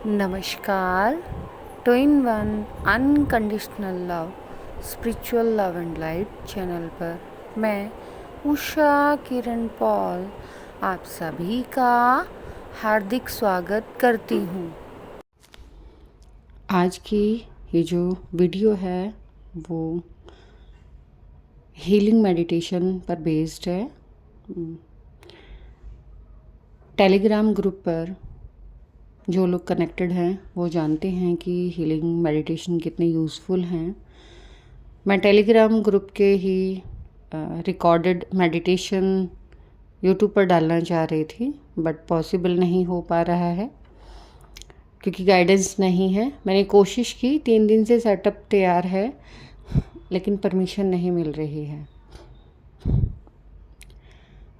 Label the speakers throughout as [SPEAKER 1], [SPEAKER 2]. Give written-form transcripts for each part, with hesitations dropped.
[SPEAKER 1] नमस्कार। Two in one unconditional love spiritual love and light channel पर मैं Usha Kiran Paul आप सभी का हार्दिक स्वागत करती हूँ। आज की ये जो वीडियो है वो हीलिंग मेडिटेशन पर बेस्ड है। टेलीग्राम ग्रुप पर जो लोग कनेक्टेड हैं वो जानते हैं कि हीलिंग मेडिटेशन कितने यूज़फुल हैं। मैं टेलीग्राम ग्रुप के ही रिकॉर्डेड मेडिटेशन यूट्यूब पर डालना चाह रही थी, बट पॉसिबल नहीं हो पा रहा है क्योंकि गाइडेंस नहीं है। मैंने कोशिश की, 3 दिन से सेटअप तैयार है लेकिन परमिशन नहीं मिल रही है।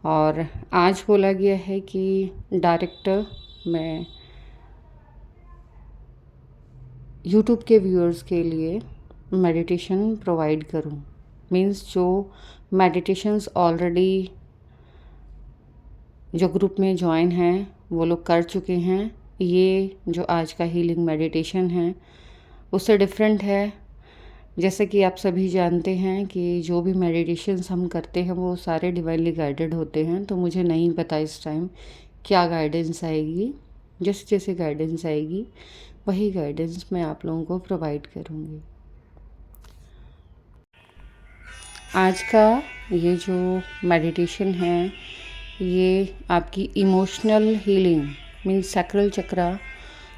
[SPEAKER 1] और आज बोला गया है कि डायरेक्ट मैं यूट्यूब के व्यूअर्स के लिए मेडिटेशन प्रोवाइड करूं। मीन्स जो मेडिटेशंस ऑलरेडी जो ग्रुप में ज्वाइन हैं वो लोग कर चुके हैं। ये जो आज का हीलिंग मेडिटेशन है उससे डिफरेंट है। जैसे कि आप सभी जानते हैं कि जो भी मेडिटेशंस हम करते हैं वो सारे डिवाइनली गाइडेड होते हैं। तो मुझे नहीं पता इस टाइम क्या गाइडेंस आएगी। जैसे जैसे गाइडेंस आएगी वही गाइडेंस मैं आप लोगों को प्रोवाइड करूँगी। आज का ये जो मेडिटेशन है ये आपकी इमोशनल हीलिंग मीन्स सैक्रल चक्रा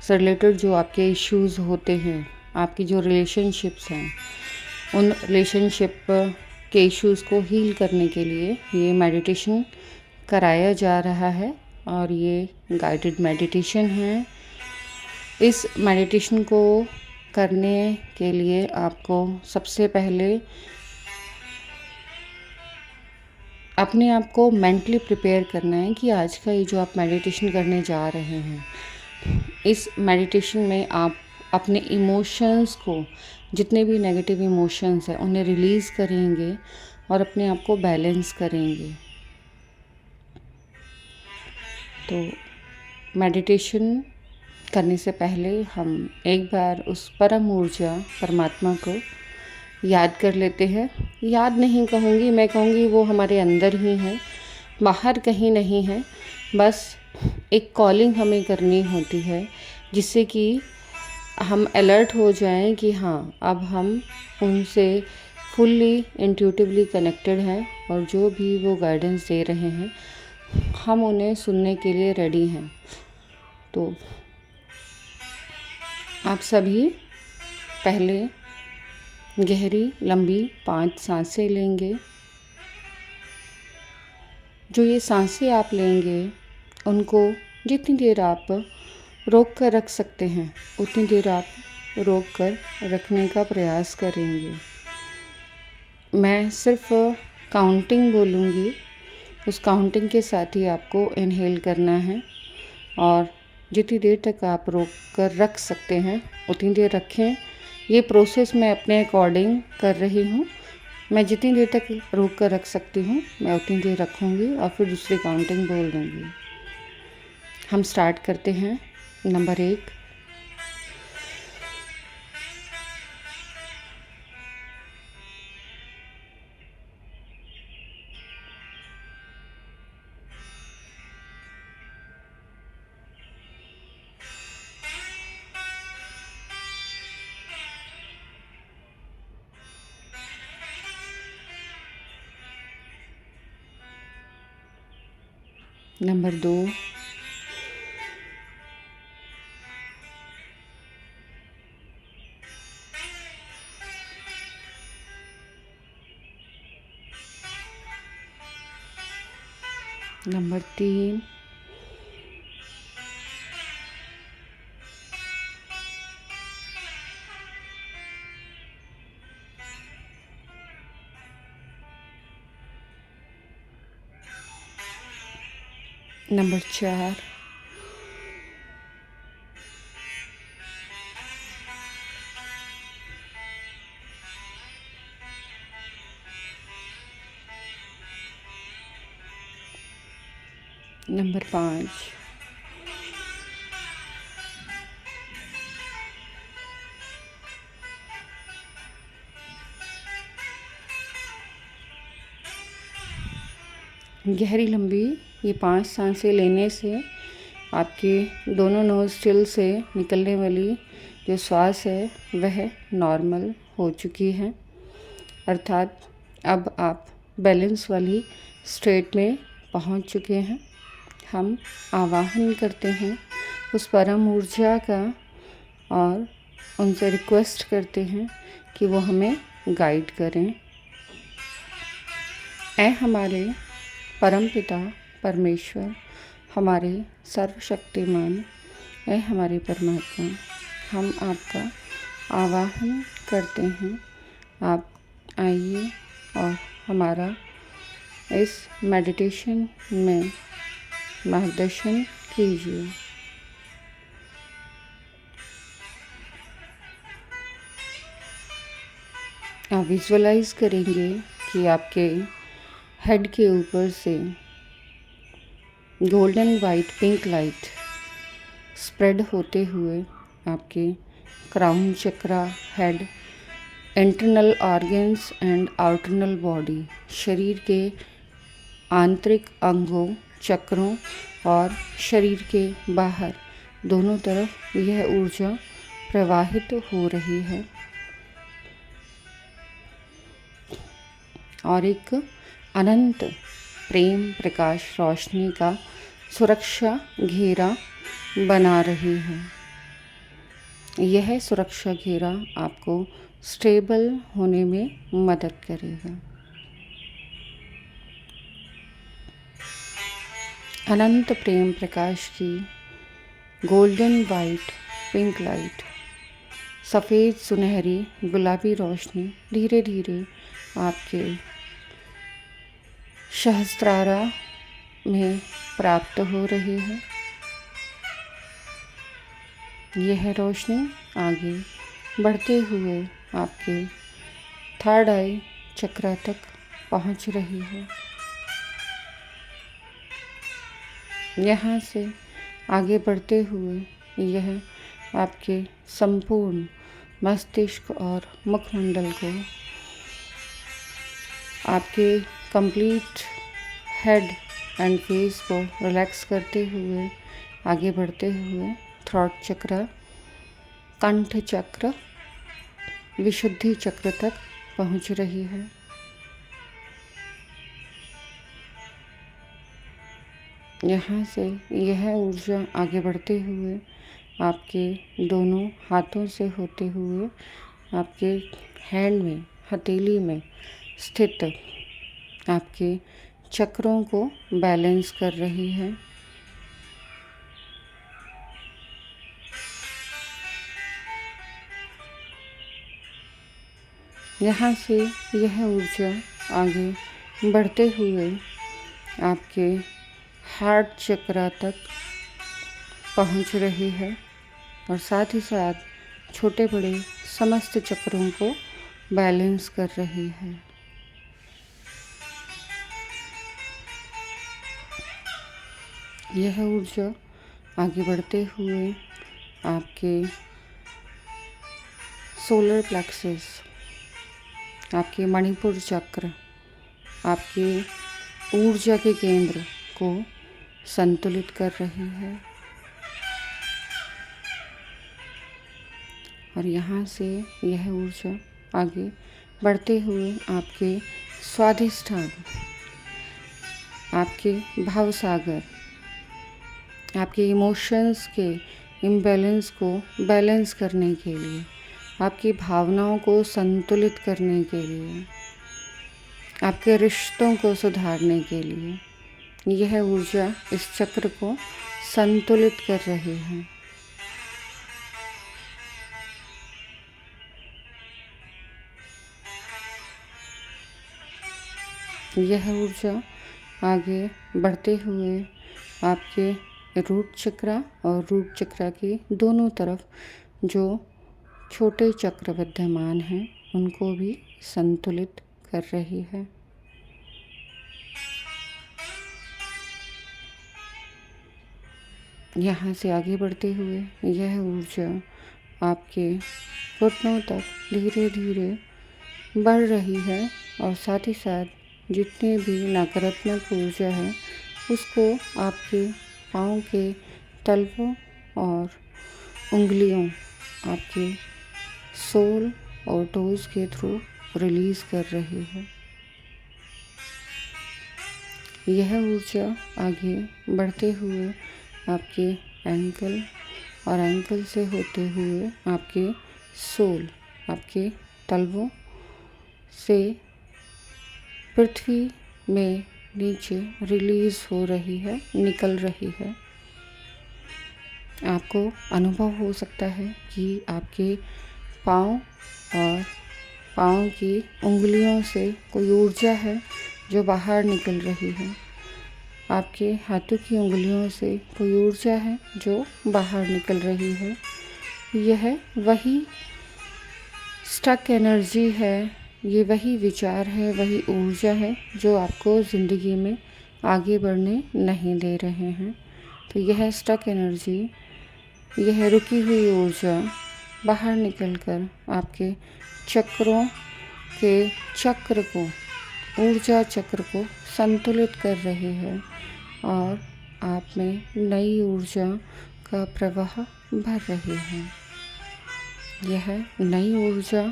[SPEAKER 1] से रिलेटेड जो आपके इश्यूज़ होते हैं, आपकी जो रिलेशनशिप्स हैं, उन रिलेशनशिप के इश्यूज़ को हील करने के लिए ये मेडिटेशन कराया जा रहा है और ये गाइडेड मेडिटेशन है। इस मेडिटेशन को करने के लिए आपको सबसे पहले अपने आप को मेंटली प्रिपेयर करना है कि आज का ये जो आप मेडिटेशन करने जा रहे हैं, इस मेडिटेशन में आप अपने इमोशंस को, जितने भी नेगेटिव इमोशंस हैं उन्हें रिलीज़ करेंगे और अपने आप को बैलेंस करेंगे। तो मेडिटेशन करने से पहले हम एक बार उस परम ऊर्जा परमात्मा को याद कर लेते हैं। याद नहीं कहूँगी, मैं कहूँगी वो हमारे अंदर ही है, बाहर कहीं नहीं है। बस एक कॉलिंग हमें करनी होती है जिससे कि हम अलर्ट हो जाएं कि हाँ, अब हम उनसे फुल्ली इंट्यूटिवली कनेक्टेड हैं और जो भी वो गाइडेंस दे रहे हैं हम उन्हें सुनने के लिए रेडी हैं। तो आप सभी पहले गहरी लंबी 5 सांसें लेंगे। जो ये सांसें आप लेंगे उनको जितनी देर आप रोक कर रख सकते हैं उतनी देर आप रोक कर रखने का प्रयास करेंगे। मैं सिर्फ काउंटिंग बोलूँगी, उस काउंटिंग के साथ ही आपको इनहेल करना है और जितनी देर तक आप रोक कर रख सकते हैं उतनी देर रखें। ये प्रोसेस मैं अपने अकॉर्डिंग कर रही हूँ। मैं जितनी देर तक रोक कर रख सकती हूँ मैं उतनी देर रखूँगी और फिर दूसरी काउंटिंग बोल दूँगी। हम स्टार्ट करते हैं। Number 1, number 2, number 3, number 4, number 5, गहरी लंबी ये 5 सांसें लेने से आपके दोनों नोस्ट्रिल से निकलने वाली जो श्वास है वह नॉर्मल हो चुकी है, अर्थात अब आप बैलेंस वाली स्टेट में पहुंच चुके हैं। हम आवाहन करते हैं उस परम ऊर्जा का और उनसे रिक्वेस्ट करते हैं कि वो हमें गाइड करें। ऐ हमारे परमपिता परमेश्वर, हमारे सर्वशक्तिमान, ऐ हमारे परमात्मा, हम आपका आवाहन करते हैं। आप आइए और हमारा इस मेडिटेशन में मार्गदर्शन कीजिए। आप विजुअलाइज करेंगे कि आपके हेड के ऊपर से golden white pink light spread होते हुए आपके crown chakra, head, internal organs and outernal body, शरीर के आंतरिक अंगों, चक्रों और शरीर के बाहर दोनों तरफ यह ऊर्जा प्रवाहित हो रही है और एक अनंत प्रेम प्रकाश रोशनी का सुरक्षा घेरा बना रही है। यह सुरक्षा घेरा आपको स्टेबल होने में मदद करेगा। अनंत प्रेम प्रकाश की गोल्डन वाइट पिंक लाइट, सफ़ेद सुनहरी गुलाबी रोशनी धीरे धीरे आपके सहस्त्रारा में प्राप्त हो रही है। यह रोशनी आगे बढ़ते हुए आपके थर्ड आई चक्रा तक पहुंच रही है। यहाँ से आगे बढ़ते हुए यह आपके संपूर्ण मस्तिष्क और मुखमंडल को, आपके कंप्लीट हेड एंड फेस को रिलैक्स करते हुए आगे बढ़ते हुए थ्रोट चक्र, कंठ चक्र, विशुद्धि चक्र तक पहुंच रही है। यहाँ से यह ऊर्जा आगे बढ़ते हुए आपके दोनों हाथों से होते हुए आपके हैंड में, हथेली में स्थित आपके चक्रों को बैलेंस कर रही है। यहाँ से यह ऊर्जा आगे बढ़ते हुए आपके हार्ट चक्रा तक पहुँच रही है और साथ ही साथ छोटे बड़े समस्त चक्रों को बैलेंस कर रही है। यह ऊर्जा आगे बढ़ते हुए आपके सोलर प्लेक्सस, आपके मणिपुर चक्र, आपके ऊर्जा के केंद्र को संतुलित कर रही है और यहाँ से यह ऊर्जा आगे बढ़ते हुए आपके स्वाधिष्ठान, आपके भाव सागर, आपके इमोशंस के इम्बैलेंस को बैलेंस करने के लिए, आपकी भावनाओं को संतुलित करने के लिए, आपके रिश्तों को सुधारने के लिए यह ऊर्जा इस चक्र को संतुलित कर रही है। यह ऊर्जा आगे बढ़ते हुए आपके रूट चक्रा और रूट चक्रा के दोनों तरफ जो छोटे चक्र विद्यमान हैं उनको भी संतुलित कर रही है। यहाँ से आगे बढ़ते हुए यह ऊर्जा आपके घुटनों तक धीरे धीरे बढ़ रही है और साथ ही साथ जितनी भी नकारात्मक ऊर्जा है उसको आपके पाँव के तलवों और उंगलियों, आपके सोल और टोज के थ्रू रिलीज़ कर रही है। यह ऊर्जा आगे बढ़ते हुए आपके एंकल और एंकल से होते हुए आपके सोल, आपके तलवों से पृथ्वी में नीचे रिलीज़ हो रही है, निकल रही है। आपको अनुभव हो सकता है कि आपके पाँव और पाँव की उंगलियों से कोई ऊर्जा है जो बाहर निकल रही है। आपके हाथों की उंगलियों से कोई ऊर्जा है जो बाहर निकल रही है। यह वही स्टक एनर्जी है, ये वही विचार है, वही ऊर्जा है जो आपको ज़िंदगी में आगे बढ़ने नहीं दे रहे हैं। तो यह स्टक एनर्जी, यह रुकी हुई ऊर्जा बाहर निकलकर आपके चक्रों के चक्र को, ऊर्जा चक्र को संतुलित कर रही है और आप में नई ऊर्जा का प्रवाह भर रही है। यह नई ऊर्जा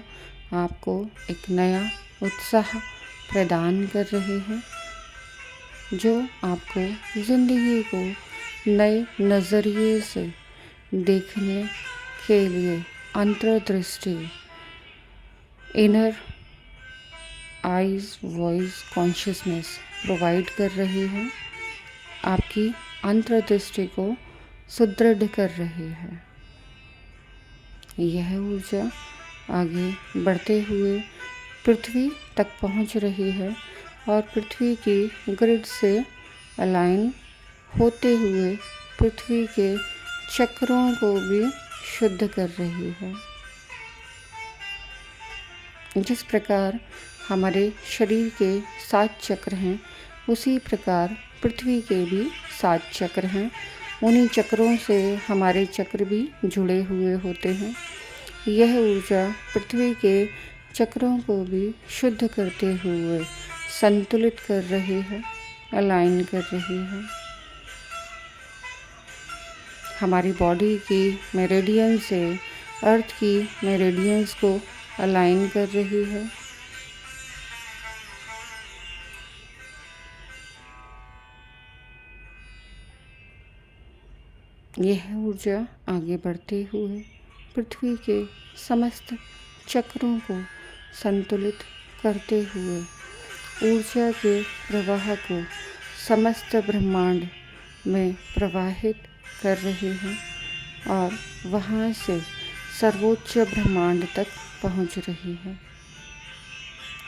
[SPEAKER 1] आपको एक नया उत्साह प्रदान कर रही है जो आपको ज़िंदगी को नए नज़रिए से देखने के लिए अंतर्दृष्टि, inner eyes voice consciousness provide कर रही है, आपकी अंतर्दृष्टि को सुदृढ़ कर रही है। यह ऊर्जा आगे बढ़ते हुए पृथ्वी तक पहुंच रही है और पृथ्वी की ग्रिड से अलाइन होते हुए पृथ्वी के चक्रों को भी शुद्ध कर रही है। जिस प्रकार हमारे शरीर के 7 चक्र हैं, उसी प्रकार पृथ्वी के भी 7 चक्र हैं। उन्हीं चक्रों से हमारे चक्र भी जुड़े हुए होते हैं। यह ऊर्जा पृथ्वी के चक्रों को भी शुद्ध करते हुए संतुलित कर रही है, अलाइन कर रही है। हमारी बॉडी की मेरिडियन से अर्थ की मेरिडियंस को अलाइन कर रही है। यह ऊर्जा आगे बढ़ते हुए पृथ्वी के समस्त चक्रों को संतुलित करते हुए ऊर्जा के प्रवाह को समस्त ब्रह्मांड में प्रवाहित कर रही है और वहाँ से सर्वोच्च ब्रह्मांड तक पहुँच रही है।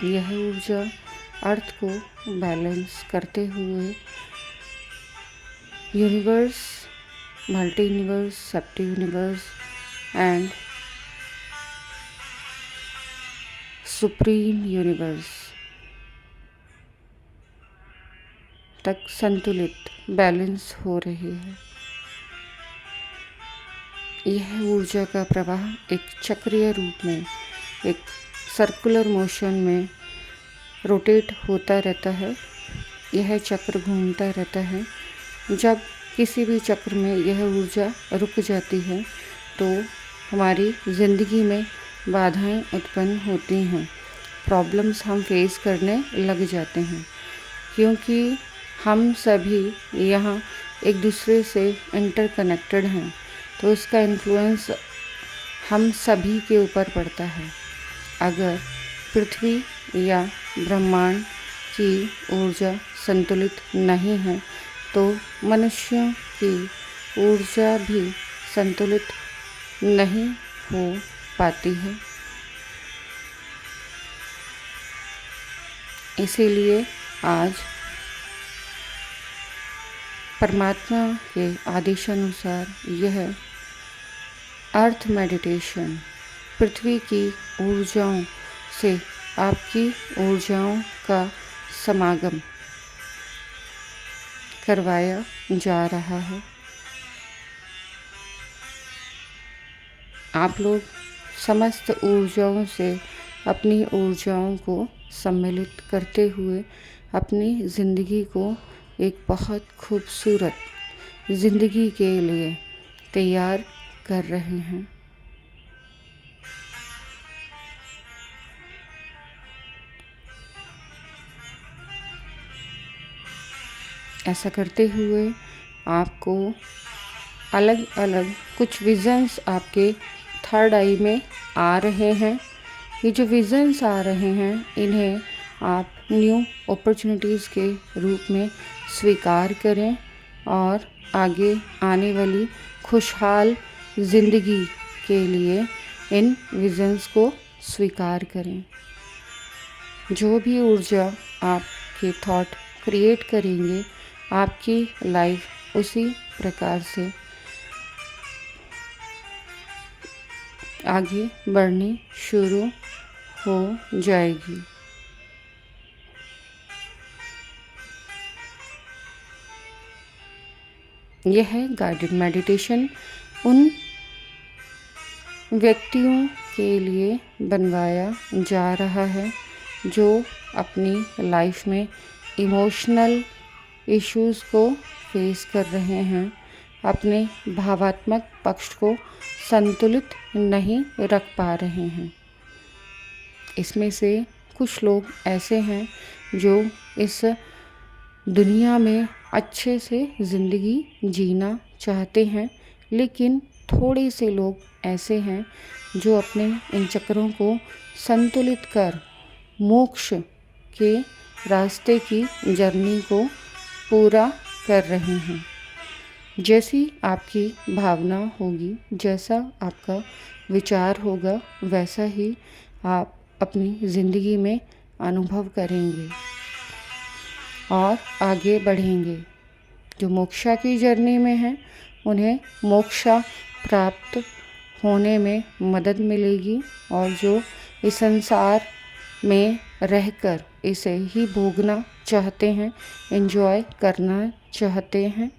[SPEAKER 1] यह ऊर्जा अर्थ को बैलेंस करते हुए universe, multi universe, safety universe and supreme universe तक संतुलित, बैलेंस हो रही है। यह ऊर्जा का प्रवाह एक चक्रीय रूप में, एक सर्कुलर मोशन में रोटेट होता रहता है। यह चक्र घूमता रहता है। जब किसी भी चक्र में यह ऊर्जा रुक जाती है तो हमारी ज़िंदगी में बाधाएं उत्पन्न होती हैं, प्रॉब्लम्स हम फेस करने लग जाते हैं, क्योंकि हम सभी यहाँ एक दूसरे से इंटरकनेक्टेड हैं। तो इसका इन्फ्लुएंस हम सभी के ऊपर पड़ता है। अगर पृथ्वी या ब्रह्मांड की ऊर्जा संतुलित नहीं है तो मनुष्यों की ऊर्जा भी संतुलित नहीं हो पाती है। इसीलिए आज परमात्मा के आदेशानुसार यह अर्थ मेडिटेशन पृथ्वी की ऊर्जाओं से आपकी ऊर्जाओं का समागम करवाया जा रहा है। आप लोग समस्त ऊर्जाओं से अपनी ऊर्जाओं को सम्मिलित करते हुए अपनी ज़िंदगी को एक बहुत खूबसूरत ज़िंदगी के लिए तैयार कर रहे हैं। ऐसा करते हुए आपको अलग अलग कुछ विज़न्स आपके थर्ड आई में आ रहे हैं। ये जो विज़न्स आ रहे हैं इन्हें आप न्यू अपॉर्चुनिटीज़ के रूप में स्वीकार करें और आगे आने वाली खुशहाल ज़िंदगी के लिए इन विज़न्स को स्वीकार करें। जो भी ऊर्जा आपके थॉट क्रिएट करेंगे आपकी लाइफ उसी प्रकार से आगे बढ़नी शुरू हो जाएगी। यह है गाइडेड मेडिटेशन उन व्यक्तियों के लिए बनवाया जा रहा है जो अपनी लाइफ में इमोशनल इश्यूज़ को फेस कर रहे हैं, अपने भावात्मक पक्ष को संतुलित नहीं रख पा रहे हैं। इसमें से कुछ लोग ऐसे हैं जो इस दुनिया में अच्छे से ज़िंदगी जीना चाहते हैं, लेकिन थोड़े से लोग ऐसे हैं जो अपने इन चक्रों को संतुलित कर मोक्ष के रास्ते की जर्नी को पूरा कर रहे हैं। जैसी आपकी भावना होगी, जैसा आपका विचार होगा, वैसा ही आप अपनी ज़िंदगी में अनुभव करेंगे और आगे बढ़ेंगे। जो मोक्षा की जर्नी में हैं उन्हें मोक्षा प्राप्त होने में मदद मिलेगी और जो इस संसार में रहकर इसे ही भोगना चाहते हैं, एंजॉय करना चाहते हैं,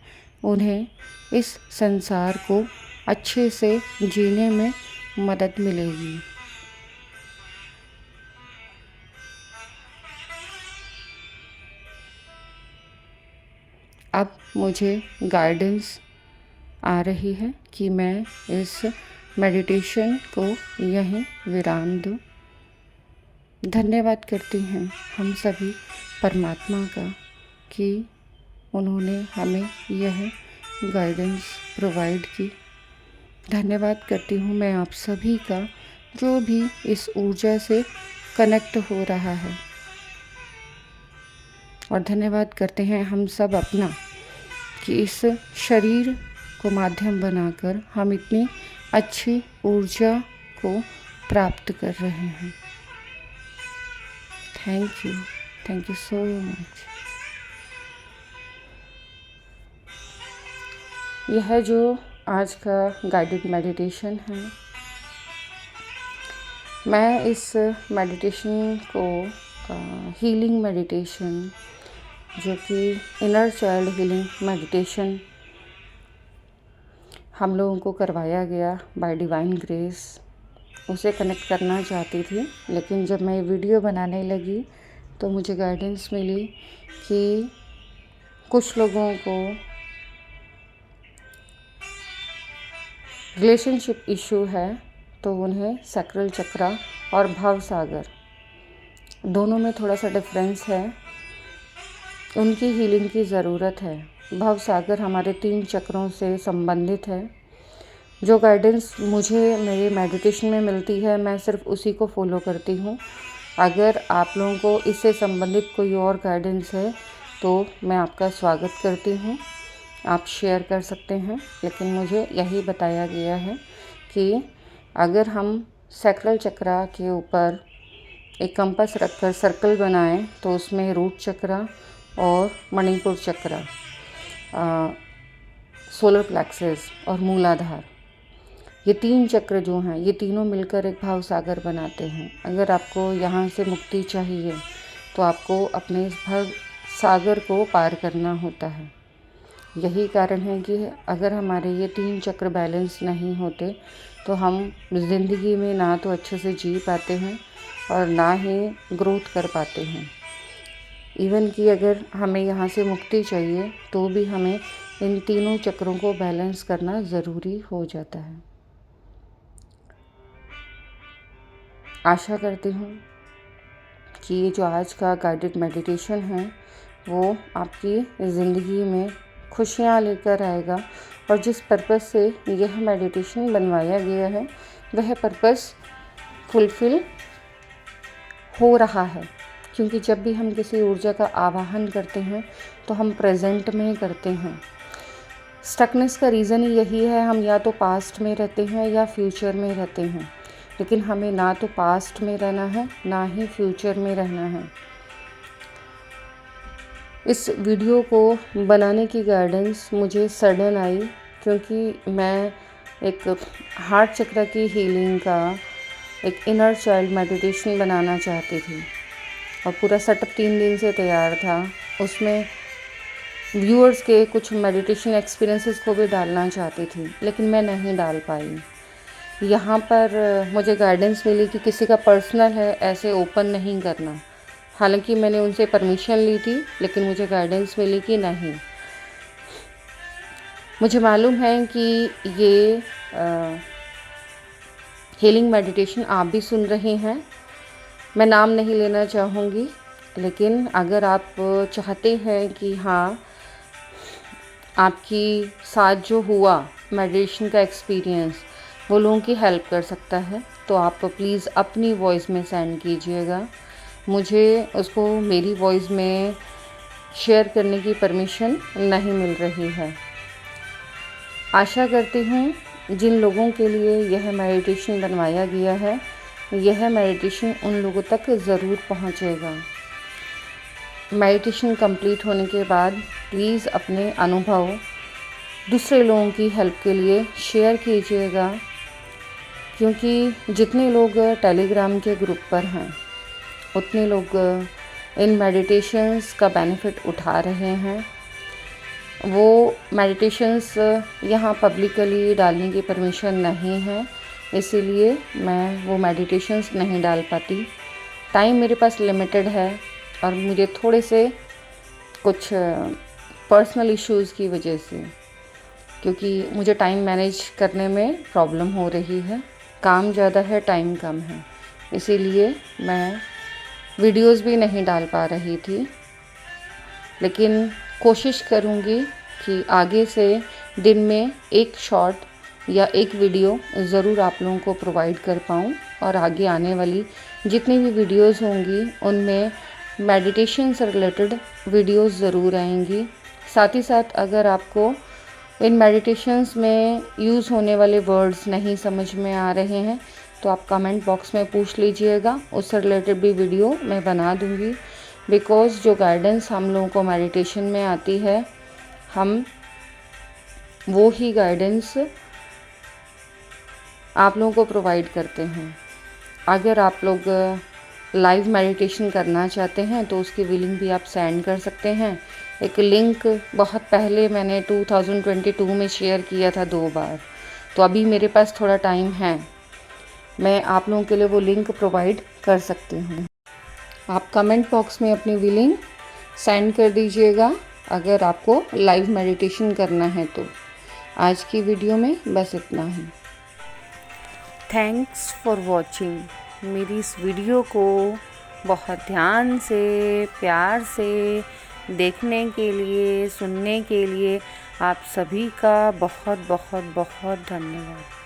[SPEAKER 1] उन्हें इस संसार को अच्छे से जीने में मदद मिलेगी। अब मुझे गाइडेंस आ रही है कि मैं इस मेडिटेशन को यहीं विराम दूं। धन्यवाद करती हैं हम सभी परमात्मा का कि उन्होंने हमें यह गाइडेंस प्रोवाइड की। धन्यवाद करती हूँ मैं आप सभी का जो भी इस ऊर्जा से कनेक्ट हो रहा है, और धन्यवाद करते हैं हम सब अपना कि इस शरीर को माध्यम बनाकर हम इतनी अच्छी ऊर्जा को प्राप्त कर रहे हैं। Thank you so much. यह जो आज का गाइडेड मेडिटेशन है, मैं इस मेडिटेशन को हीलिंग मेडिटेशन जो कि इनर चाइल्ड हीलिंग मेडिटेशन हम लोगों को करवाया गया बाय डिवाइन ग्रेस, उसे कनेक्ट करना चाहती थी। लेकिन जब मैं वीडियो बनाने लगी तो मुझे गाइडेंस मिली कि कुछ लोगों को रिलेशनशिप इशू है तो उन्हें सैक्रल चक्रा और भव सागर दोनों में थोड़ा सा डिफरेंस है, उनकी हीलिंग की ज़रूरत है। भव सागर हमारे 3 चक्रों से संबंधित है। जो गाइडेंस मुझे मेरे मेडिटेशन में मिलती है मैं सिर्फ उसी को फॉलो करती हूँ। अगर आप लोगों को इससे संबंधित कोई और गाइडेंस है तो मैं आपका स्वागत करती हूँ, आप शेयर कर सकते हैं। लेकिन मुझे यही बताया गया है कि अगर हम सैक्रल चक्रा के ऊपर एक कंपास रखकर सर्कल बनाएं तो उसमें रूट चक्रा और मणिपुर चक्रा, सोलर प्लेक्सस और मूलाधार, ये 3 चक्र जो हैं ये तीनों मिलकर एक भाव सागर बनाते हैं। अगर आपको यहाँ से मुक्ति चाहिए तो आपको अपने इस भाव सागर को पार करना होता है। यही कारण है कि अगर हमारे ये 3 चक्र बैलेंस नहीं होते तो हम ज़िंदगी में ना तो अच्छे से जी पाते हैं और ना ही ग्रोथ कर पाते हैं। इवन कि अगर हमें यहाँ से मुक्ति चाहिए तो भी हमें इन तीनों चक्रों को बैलेंस करना ज़रूरी हो जाता है। आशा करती हूँ कि ये जो आज का गाइडेड मेडिटेशन है वो आपकी ज़िंदगी में खुशियाँ लेकर आएगा, और जिस पर्पस से यह मेडिटेशन बनवाया गया है वह पर्पस फुलफ़िल हो रहा है। क्योंकि जब भी हम किसी ऊर्जा का आवाहन करते हैं तो हम प्रेजेंट में करते हैं। स्टकनेस का रीज़न ही यही है, हम या तो पास्ट में रहते हैं या फ्यूचर में रहते हैं, लेकिन हमें ना तो पास्ट में रहना है ना ही फ्यूचर में रहना है। इस वीडियो को बनाने की गाइडेंस मुझे सडन आई, क्योंकि मैं एक हार्ट चक्र की हीलिंग का एक इनर चाइल्ड मेडिटेशन बनाना चाहती थी, और पूरा सेटअप 3 दिन से तैयार था। उसमें व्यूअर्स के कुछ मेडिटेशन एक्सपीरियंसेस को भी डालना चाहती थी, लेकिन मैं नहीं डाल पाई। यहाँ पर मुझे गाइडेंस मिली कि किसी का पर्सनल है, ऐसे ओपन नहीं करना। हालांकि मैंने उनसे परमिशन ली थी, लेकिन मुझे गाइडेंस मिली कि नहीं। मुझे मालूम है कि ये हीलिंग मेडिटेशन आप भी सुन रहे हैं। मैं नाम नहीं लेना चाहूँगी, लेकिन अगर आप चाहते हैं कि हाँ, आपकी साथ जो हुआ मेडिटेशन का एक्सपीरियंस वो लोगों की हेल्प कर सकता है, तो आप प्लीज़ अपनी वॉइस में सेंड कीजिएगा। मुझे उसको मेरी वॉइस में शेयर करने की परमिशन नहीं मिल रही है। आशा करती हूँ जिन लोगों के लिए यह मेडिटेशन बनवाया गया है, यह मेडिटेशन उन लोगों तक ज़रूर पहुँचेगा। मेडिटेशन कंप्लीट होने के बाद प्लीज़ अपने अनुभव दूसरे लोगों की हेल्प के लिए शेयर कीजिएगा, क्योंकि जितने लोग टेलीग्राम के ग्रुप पर हैं उतने लोग इन मेडिटेशंस का बेनिफिट उठा रहे हैं। वो मेडिटेशंस यहाँ पब्लिकली डालने की परमिशन नहीं है, इसीलिए मैं वो मेडिटेशंस नहीं डाल पाती। टाइम मेरे पास लिमिटेड है, और मुझे थोड़े से कुछ पर्सनल इश्यूज़ की वजह से, क्योंकि मुझे टाइम मैनेज करने में प्रॉब्लम हो रही है। काम ज़्यादा है, टाइम कम है, इसीलिए मैं वीडियोस भी नहीं डाल पा रही थी। लेकिन कोशिश करूँगी कि आगे से दिन में एक शॉर्ट या एक वीडियो ज़रूर आप लोगों को प्रोवाइड कर पाऊँ, और आगे आने वाली जितनी भी वीडियोस होंगी उनमें मेडिटेशन से रिलेटेड वीडियोस ज़रूर आएंगी। साथ ही साथ अगर आपको इन मेडिटेशंस में यूज़ होने वाले वर्ड्स नहीं समझ में आ रहे हैं तो आप कमेंट बॉक्स में पूछ लीजिएगा, उससे रिलेटेड भी वीडियो मैं बना दूंगी। बिकॉज़ जो गाइडेंस हम लोगों को मेडिटेशन में आती है, हम वो ही गाइडेंस आप लोगों को प्रोवाइड करते हैं। अगर आप लोग लाइव मेडिटेशन करना चाहते हैं तो उसकी लिंक भी आप सेंड कर सकते हैं। एक लिंक बहुत पहले मैंने 2022 में शेयर किया था 2 बार, तो अभी मेरे पास थोड़ा टाइम है, मैं आप लोगों के लिए वो लिंक प्रोवाइड कर सकती हूँ। आप कमेंट बॉक्स में अपनी लिंक सेंड कर दीजिएगा अगर आपको लाइव मेडिटेशन करना है तो। आज की वीडियो में बस इतना ही। Thanks for watching. मेरी इस वीडियो को बहुत ध्यान से, प्यार से देखने के लिए, सुनने के लिए आप सभी का बहुत बहुत बहुत धन्यवाद।